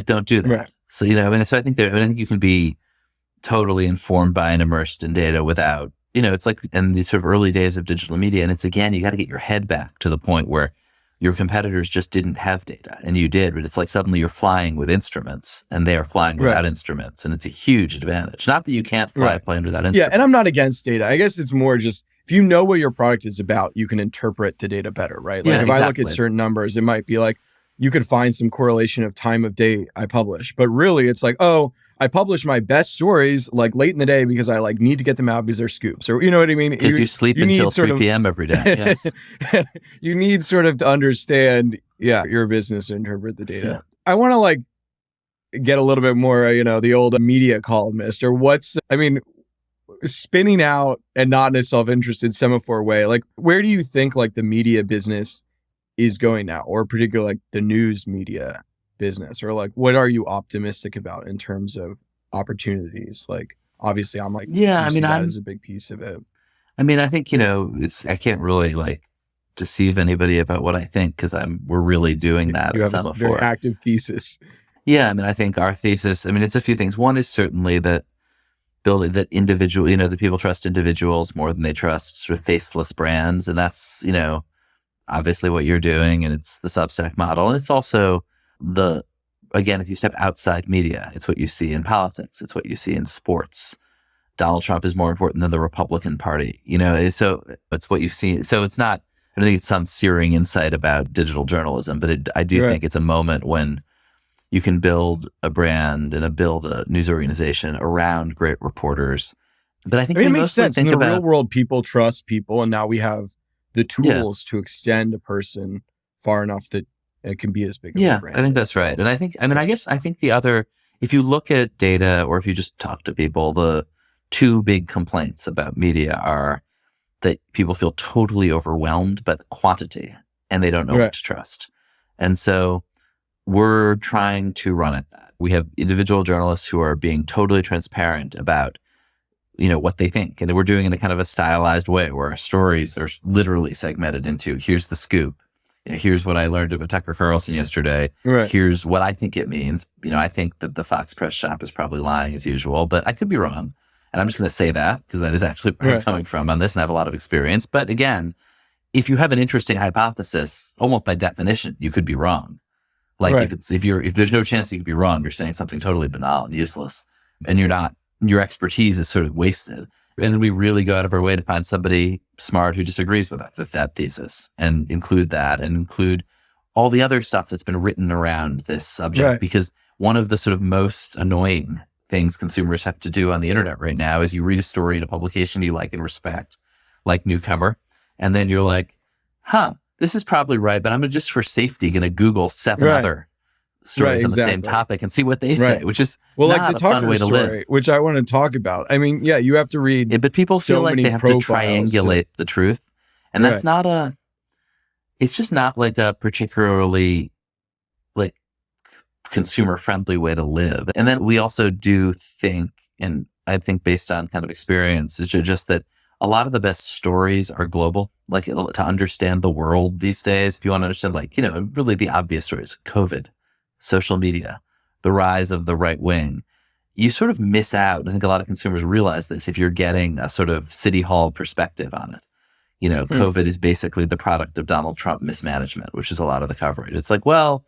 don't do that. Right. So so I think you can be totally informed by and immersed in data without. It's in these sort of early days of digital media, and it's again, you got to get your head back to the point where your competitors just didn't have data and you did, but it's like suddenly you're flying with instruments and they are flying without instruments. And it's a huge advantage. Not that you can't fly a plane without instruments. Yeah, and I'm not against data. I guess it's more just if you know what your product is about, you can interpret the data better, right? Like if I look at certain numbers, it might be like you could find some correlation of time of day I publish. But really it's like, oh, I publish my best stories like late in the day because I like need to get them out because they're scoops, or you know what I mean? Because you sleep until 3 p.m. every day. Yes. You need sort of to understand, your business to interpret the data. Yeah. I want to like get a little bit more, the old media columnist or spinning out and not in a self-interested Semafor way. Like, where do you think like the media business is going now, or particularly like the news media business, or like what are you optimistic about in terms of opportunities? Like obviously I'm like, that is a big piece of it. I mean, I think, I can't really like deceive anybody about what I think because we're really doing that. You have a very active thesis. Yeah. I mean, I think our thesis, it's a few things. One is certainly that building that individual, that people trust individuals more than they trust sort of faceless brands. And that's, obviously what you're doing, and it's the Substack model. And it's also again, if you step outside media, it's what you see in politics. It's what you see in sports. Donald Trump is more important than the Republican Party, so it's what you've seen. So it's not, I don't think it's some searing insight about digital journalism, but I do think it's a moment when you can build a brand and build a news organization around great reporters. But I think it makes sense. In the real world, people trust people, and now we have the tools to extend a person far enough that it can be as big as a brand. I think that's right. And I think the other, if you look at data or if you just talk to people, the two big complaints about media are that people feel totally overwhelmed by the quantity and they don't know what to trust. And so we're trying to run at that. We have individual journalists who are being totally transparent about what they think. And we're doing it in a kind of a stylized way where our stories are literally segmented into, here's the scoop. Here's what I learned about Tucker Carlson yesterday. Right. Here's what I think it means. I think that the Fox Press shop is probably lying as usual, but I could be wrong. And I'm just going to say that because that is actually where I'm coming from on this and I have a lot of experience. But again, if you have an interesting hypothesis, almost by definition, you could be wrong. Like if there's no chance you could be wrong, you're saying something totally banal and useless and your expertise is sort of wasted. And we really go out of our way to find somebody smart who disagrees with us, with that thesis, and include that and include all the other stuff that's been written around this subject. Because one of the sort of most annoying things consumers have to do on the internet right now is you read a story in a publication you like and respect, like Newcomer, and then you're like, this is probably right, but I'm just for safety going to Google 7 other stories on the same topic and see what they say, which is not like the a fun way to live. Which I want to talk about. I mean, you have to read. But people feel like they have to triangulate the truth, and that's not it's just not like a particularly like consumer friendly way to live. And then we also do think, and I think based on kind of experience, is just that a lot of the best stories are global. Like to understand the world these days, if you want to understand, like, really the obvious stories, COVID, social media, the rise of the right wing, you sort of miss out. I think a lot of consumers realize this if you're getting a sort of city hall perspective on it. COVID is basically the product of Donald Trump mismanagement, which is a lot of the coverage. It's like, well,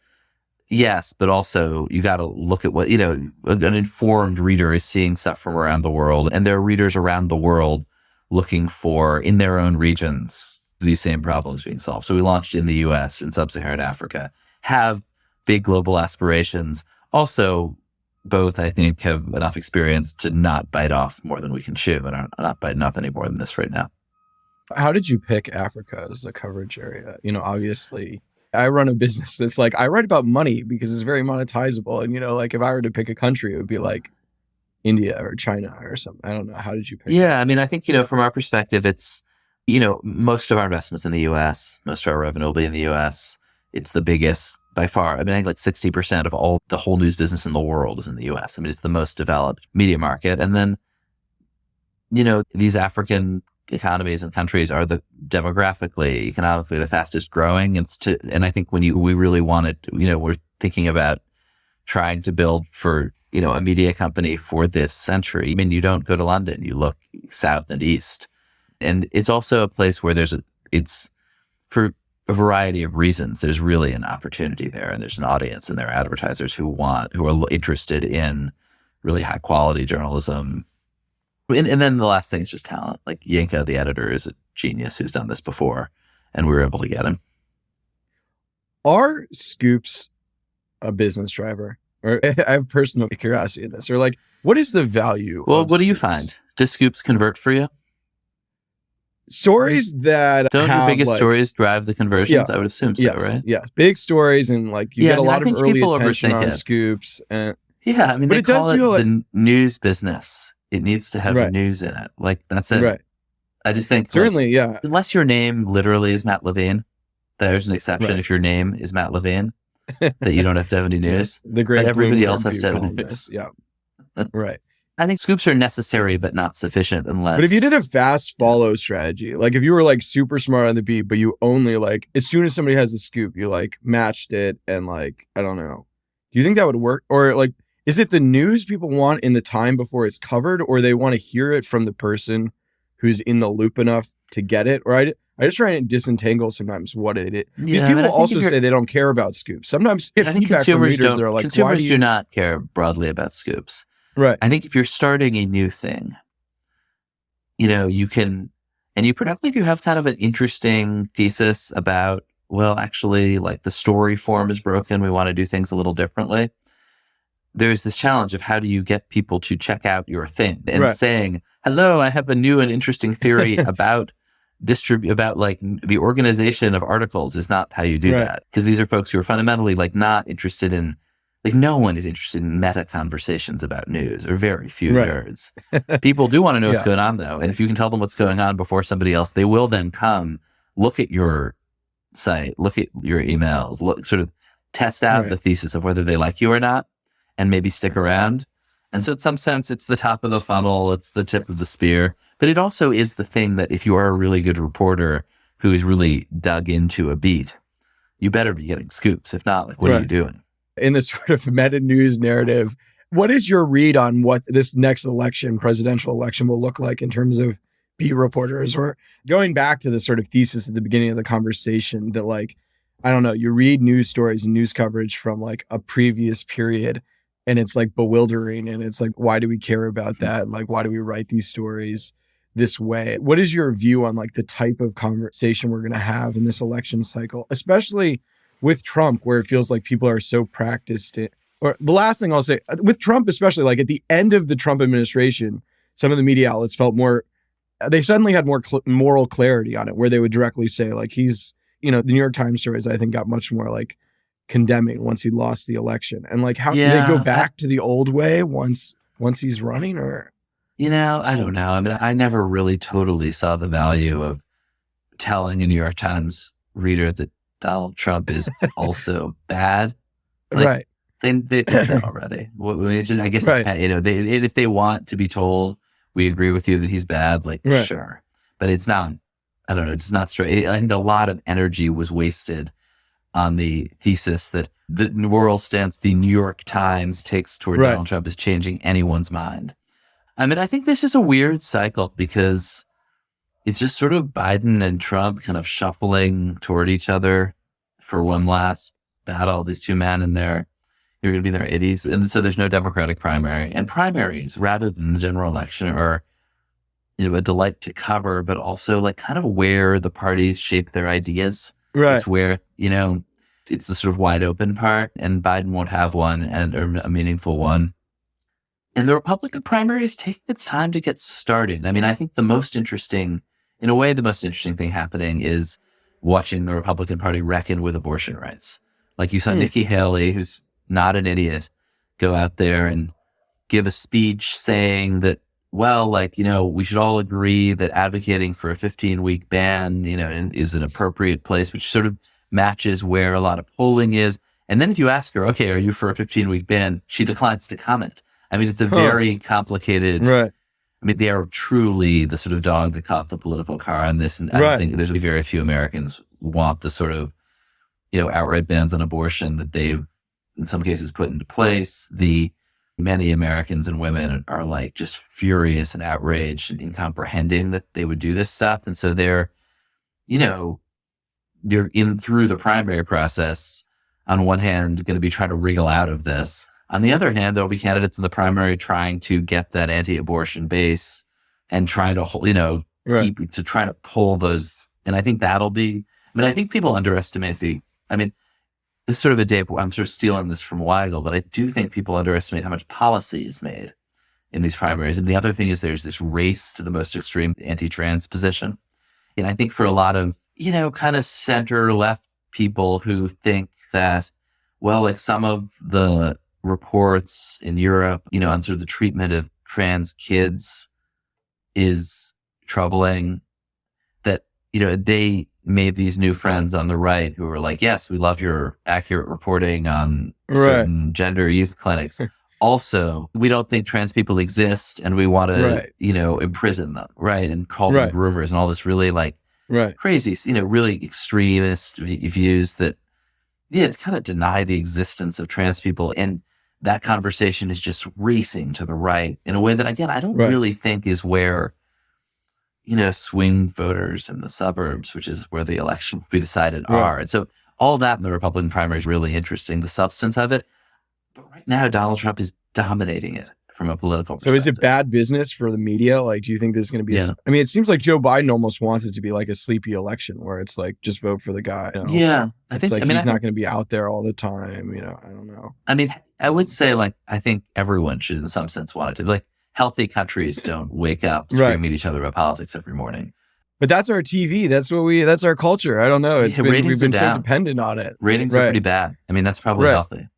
yes, but also you got to look at what, an informed reader is seeing stuff from around the world, and there are readers around the world looking for, in their own regions, these same problems being solved. So we launched in the US, in sub-Saharan Africa, have big global aspirations. Also, both, I think, have enough experience to not bite off more than we can chew, and are not biting off any more than this right now. How did you pick Africa as the coverage area? Obviously, I run a business that's like, I write about money because it's very monetizable. And, like if I were to pick a country, it would be like India or China or something. I don't know. How did you pick it? I mean, I think, from our perspective, it's, most of our investments in the US, most of our revenue will be in the US. It's the biggest by far. I think like 60% of the whole news business in the world is in the US. I mean, it's the most developed media market. And then, these African economies and countries are demographically, economically the fastest growing. And I think when we really wanted, we're thinking about trying to build for, a media company for this century. I mean, you don't go to London, you look south and east. And it's also a place where it's for a variety of reasons, there's really an opportunity there, and there's an audience, and there are advertisers who are interested in really high quality journalism. And then the last thing is just talent. Like Yanka, the editor, is a genius who's done this before, and we were able to get him. Are scoops a business driver? Or I have personal curiosity in this. Or like, what is the value? Well, what do you find? Do scoops convert for you? Stories that don't have, your biggest stories drive the conversions? Yeah. I would assume so, Yes, right? Yes, big stories, and like you get a lot of early attention on scoops. And yeah, I mean, they call it the news business. It needs to have news in it. Like that's it. Right. I just think certainly, yeah. Unless your name literally is Matt Levine, there's an exception. If your name is Matt Levine, that you don't have to have any news. The great, but everybody else has to have news. Yeah, right. I think scoops are necessary, but not sufficient unless. But if you did a fast follow strategy, like if you were like super smart on the beat, but you only like, as soon as somebody has a scoop, you like matched it and like, I don't know. Do you think that would work? Or like, is it the news people want in the time before it's covered, or they want to hear it from the person who's in the loop enough to get it? Or I just try and disentangle sometimes what it is. Because people also say they don't care about scoops. Sometimes I think consumers don't. That are like, consumers do not care broadly about scoops. Right. I think if you're starting a new thing, you can, and particularly if you have kind of an interesting thesis about, well, actually, like the story form is broken, we want to do things a little differently. There's this challenge of how do you get people to check out your thing and saying, hello, I have a new and interesting theory about like the organization of articles is not how you do that. Because these are folks who are fundamentally like not interested in, like no one is interested in meta conversations about news, or very few nerds. People do want to know what's going on though. And if you can tell them what's going on before somebody else, they will then come look at your site, look at your emails, sort of test out the thesis of whether they like you or not, and maybe stick around. And so in some sense, it's the top of the funnel, it's the tip of the spear, but it also is the thing that if you are a really good reporter who is really dug into a beat, you better be getting scoops. If not, like, what are you doing? In this sort of meta news narrative, what is your read on what this next election, presidential election, will look like in terms of beat reporters? Or going back to the sort of thesis at the beginning of the conversation that, like, I don't know, you read news stories and news coverage from like a previous period, and it's like bewildering, and it's like, why do we care about that? Like, why do we write these stories this way? What is your view on like the type of conversation we're going to have in this election cycle, especially with Trump, where it feels like people are so practiced it? Or the last thing I'll say with Trump, especially like at the end of the Trump administration, some of the media outlets felt they suddenly had more moral clarity on it, where they would directly say like, he's, the New York Times stories, I think, got much more like condemning once he lost the election. And like, how do they go back to the old way once he's running? Or I don't know. I mean, I never really totally saw the value of telling a New York Times reader that Donald Trump is also bad. Like, they know already. I guess it's, if they want to be told, we agree with you that he's bad, like sure, but it's not. I don't know. It's not straight. I think a lot of energy was wasted on the thesis that the moral stance the New York Times takes toward Donald Trump is changing anyone's mind. I mean, I think this is a weird cycle because it's just sort of Biden and Trump kind of shuffling toward each other for one last battle. These two men in there, you're going to be in their 80s. And so there's no Democratic primary. And primaries, rather than the general election, are a delight to cover, but also like kind of where the parties shape their ideas. It's where, it's the sort of wide open part, and Biden won't have one, and a meaningful one. And the Republican primaries take its time to get started. I mean, I think the most interesting thing happening is watching the Republican Party reckon with abortion rights. Like you saw Nikki Haley, who's not an idiot, go out there and give a speech saying that, well, like, we should all agree that advocating for a 15-week ban, is an appropriate place, which sort of matches where a lot of polling is. And then if you ask her, okay, are you for a 15-week ban? She declines to comment. I mean, it's a very complicated, I mean, they are truly the sort of dog that caught the political car on this. And I don't think there's very few Americans want the sort of, outright bans on abortion that they've, in some cases, put into place. Many Americans and women are like just furious and outraged and incomprehending that they would do this stuff. And so they're, you're in through the primary process, on one hand, going to be trying to wriggle out of this. On the other hand, there'll be candidates in the primary trying to get that anti-abortion base and trying to, try to pull those. And I think that'll be, I think people underestimate this is sort of a day, I'm sort of stealing this from Weigel, but I do think people underestimate how much policy is made in these primaries. And the other thing is there's this race to the most extreme anti-trans position. And I think for a lot of, kind of center left people who think that, well, like some of the reports in Europe, on sort of the treatment of trans kids is troubling, that, they made these new friends on the right who were like, yes, we love your accurate reporting on certain gender youth clinics. Also, we don't think trans people exist and we want to, imprison them, and call them groomers and all this really crazy, really extremist views that, it's kind of deny the existence of trans people. And that conversation is just racing to the right in a way that, again, I don't really think is where, swing voters in the suburbs, which is where the election will be decided, are. And so all that in the Republican primary is really interesting, the substance of it. But right now, Donald Trump is dominating it from a political perspective. So is it bad business for the media? Like, do you think this is going to be, it seems like Joe Biden almost wants it to be like a sleepy election where it's like, just vote for the guy. Yeah. I think he's not going to be out there all the time. I don't know. I would say I think everyone should in some sense want it to be healthy countries don't wake up screaming at each other about politics every morning. But that's our TV. That's our culture. I don't know. We've been so dependent on it. Ratings are pretty bad. That's probably healthy.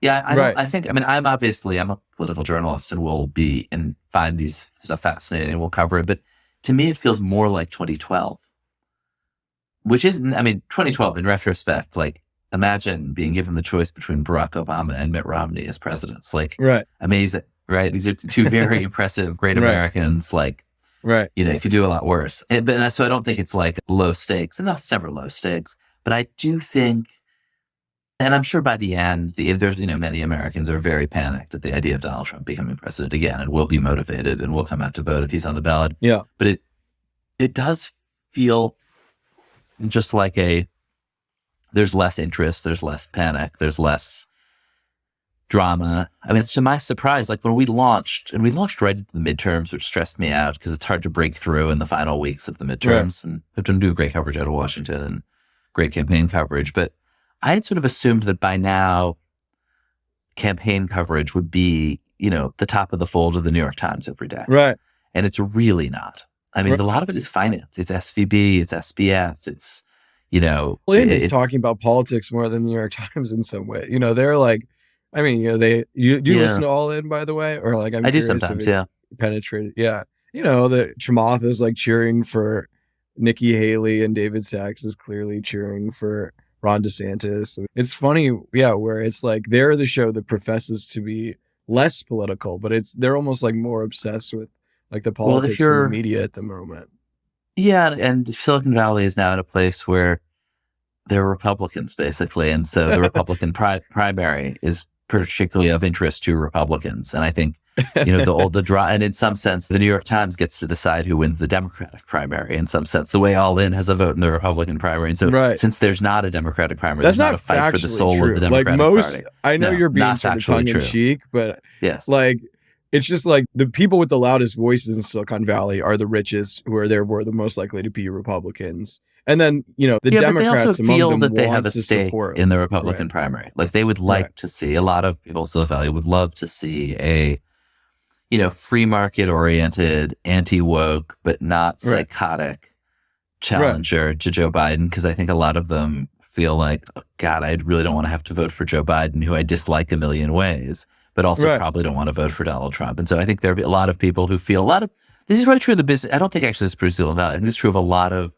Yeah, I think, I'm a political journalist and find these stuff fascinating and we'll cover it. But to me, it feels more like 2012, which is, 2012 in retrospect, imagine being given the choice between Barack Obama and Mitt Romney as presidents. Amazing, right? These are two very impressive, great Americans, you could do a lot worse. So I don't think it's low stakes, and it's never low stakes, but I do think, and I'm sure by the end, there's, many Americans are very panicked at the idea of Donald Trump becoming president again and will be motivated and will come out to vote if he's on the ballot. Yeah. But it does feel just there's less interest, there's less panic, there's less drama. To my surprise, when we launched right into the midterms, which stressed me out because it's hard to break through in the final weeks of the midterms. And we've done do great coverage out of Washington and great campaign coverage. But I had sort of assumed that by now campaign coverage would be, the top of the fold of the New York Times every day. Right. And it's really not. A lot of it is finance. It's SVB, it's SBS, it's, it's talking about politics more than the New York Times in some way. They're do you listen to All In, by the way? Or I do sometimes, penetrated. Yeah. That Chamath is cheering for Nikki Haley and David Sachs is clearly cheering for Ron DeSantis. It's funny, where it's they're the show that professes to be less political, but they're almost more obsessed with the politics of the media at the moment. Yeah, and Silicon Valley is now in a place where they're Republicans, basically, and so the Republican primary is particularly of interest to Republicans. And I think, and in some sense, the New York Times gets to decide who wins the Democratic primary. In some sense, the way All In has a vote in the Republican primary. And so since there's not a Democratic primary, there's not a fight for the soul of the Democratic Party. I know you're being sort of tongue in cheek, but yes. It's just the people with the loudest voices in Silicon Valley are the richest, who are therefore the most likely to be Republicans. And then, the Democrats, but they also feel that they have a stake in the Republican Right. primary. They would like to see, a lot of people in Silicon Valley would love to see a, free market oriented, anti-woke, but not psychotic challenger to Joe Biden. Because I think a lot of them feel oh God, I really don't want to have to vote for Joe Biden, who I dislike a million ways, but also probably don't want to vote for Donald Trump. And so I think there'll be a lot of people who feel this is probably true of the business. I don't think actually this is true of Silicon Valley. I think it's true of a lot of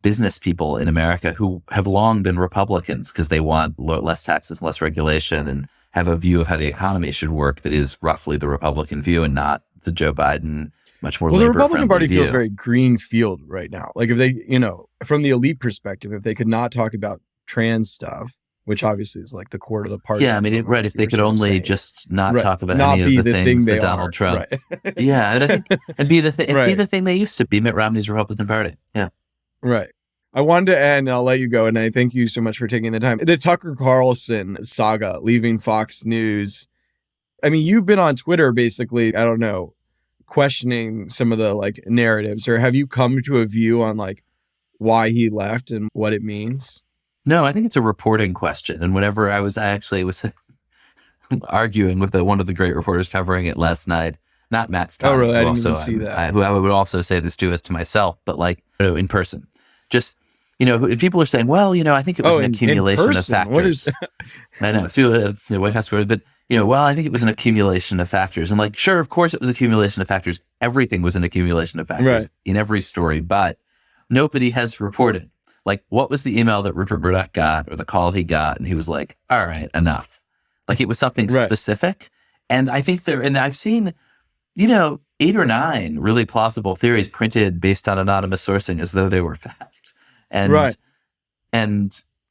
business people in America who have long been Republicans because they want less taxes, less regulation, and have a view of how the economy should work that is roughly the Republican view and not the Joe Biden, much more the Republican Party view. Feels very green field right now. If they, from the elite perspective, if they could not talk about trans stuff, which obviously is the core of the party. Yeah, if they could only just not talk about any of the things that Donald Trump. Right. Yeah, and be the thing they used to be, Mitt Romney's Republican Party. Yeah. Right. I wanted to end, and I'll let you go, and I thank you so much for taking the time. The Tucker Carlson saga, leaving Fox News. I mean, you've been on Twitter, basically, I don't know, questioning some of the like narratives, or have you come to a view on like why he left and what it means? No, I think it's a reporting question. And whenever I actually was arguing with one of the great reporters covering it last night, not Matt Stein, oh, really? I didn't also, even see that. who I would also say this to myself, but like, in person. Just, people are saying, well, I think it was an accumulation of factors. What is I know, it's the White House word, but well, I think it was an accumulation of factors. And like, sure, of course it was accumulation of factors. Everything was an accumulation of factors in every story, but nobody has reported. Like, what was the email that Rupert Murdoch got or the call he got? And he was like, all right, enough. Like, it was something specific. And I think and I've seen, 8 or 9 really plausible theories printed based on anonymous sourcing as though they were fact. And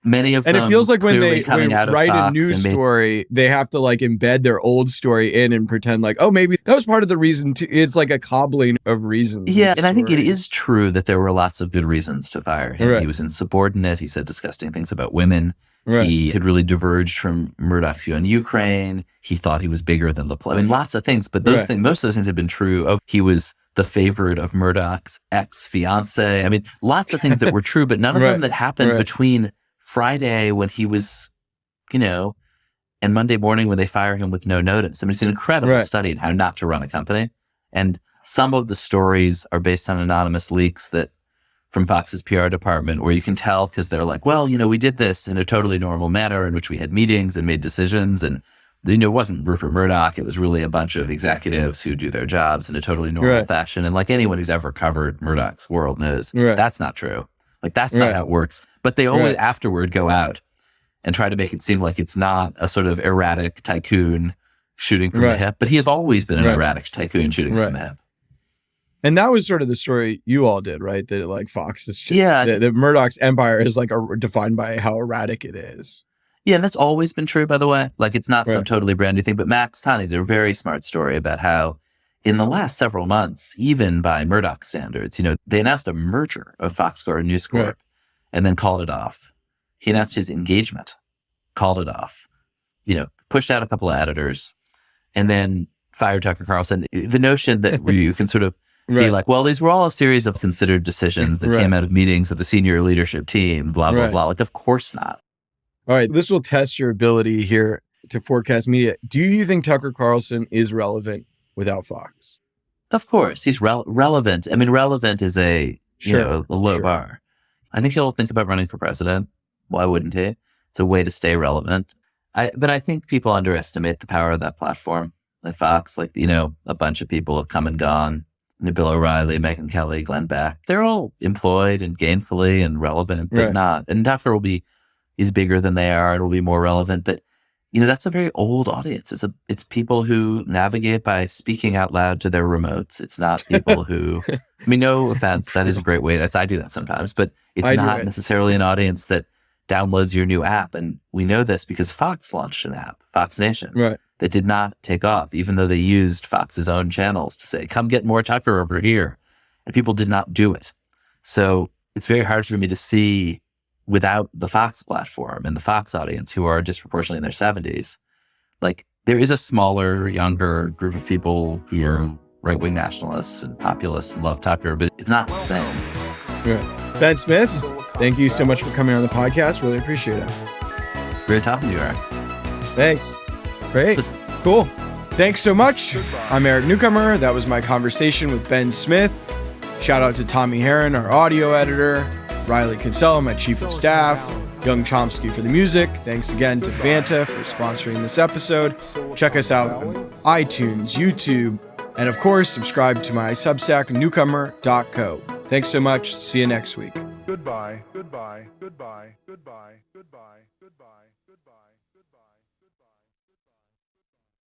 many of them, and it feels like when they write Fox a news story, they have to like embed their old story in and pretend like, oh, maybe that was part of the reason. It's like a cobbling of reasons. Yeah, and I think it is true that there were lots of good reasons to fire him. He was insubordinate. He said disgusting things about women. He had really diverged from Murdoch's view on Ukraine. He thought he was bigger than the play. I mean, lots of things, but those things, most of those things have been true. Oh, he was the favorite of Murdoch's ex-fiance. I mean, lots of things that were true, but none of them that happened between Friday when he was, and Monday morning when they fire him with no notice. I mean, it's an incredible study in how not to run a company. And some of the stories are based on anonymous leaks from Fox's PR department, where you can tell because they're like, well, we did this in a totally normal manner in which we had meetings and made decisions. And, it wasn't Rupert Murdoch. It was really a bunch of executives who do their jobs in a totally normal fashion. And like anyone who's ever covered Murdoch's world knows, that's not true. Like, that's not how it works. But they always afterward go out and try to make it seem like it's not a sort of erratic tycoon shooting from the hip. But he has always been an erratic tycoon shooting from the hip. And that was sort of the story you all did, right? That like Fox is just, the Murdoch's empire is like defined by how erratic it is. Yeah, and that's always been true, by the way. Like, it's not some totally brand new thing. But Max Tani did a very smart story about how in the last several months, even by Murdoch standards, they announced a merger of Fox Corp and News Corp and then called it off. He announced his engagement, called it off, pushed out a couple of editors, and then fired Tucker Carlson. The notion that you can sort of be like, well, these were all a series of considered decisions that came out of meetings of the senior leadership team, blah, blah, blah. Like, of course not. All right. This will test your ability here to forecast media. Do you think Tucker Carlson is relevant without Fox? Of course. He's relevant. I mean, relevant is a low bar. I think he'll think about running for president. Why wouldn't he? It's a way to stay relevant. But I think people underestimate the power of that platform. At Fox, a bunch of people have come and gone. Bill O'Reilly, Megyn Kelly, Glenn Beck. They're all employed and gainfully and relevant, but not. And Tucker is bigger than they are. It'll be more relevant. But, that's a very old audience. It's people who navigate by speaking out loud to their remotes. It's not people who, no offense, that is a great way. I do that sometimes, but it's not necessarily an audience that downloads your new app. And we know this because Fox launched an app, Fox Nation, that did not take off, even though they used Fox's own channels to say, come get more Tucker over here. And people did not do it. So it's very hard for me to see, without the Fox platform and the Fox audience, who are disproportionately in their 70s, like, there is a smaller, younger group of people who are right-wing nationalists and populists and love Tucker, but it's not the same. Ben Smith, thank you so much for coming on the podcast. Really appreciate it. It's great talking to you, Eric. Thanks. Great. Cool. Thanks so much. I'm Eric Newcomer. That was my conversation with Ben Smith. Shout out to Tommy Heron, our audio editor, Riley Kinsella, my chief of staff, Young Chomsky for the music. Thanks again to Vanta for sponsoring this episode. Check us out on iTunes, YouTube, and of course, subscribe to my Substack, newcomer.co. Thanks so much. See you next week. Goodbye, goodbye, goodbye, goodbye, goodbye, goodbye, goodbye, goodbye.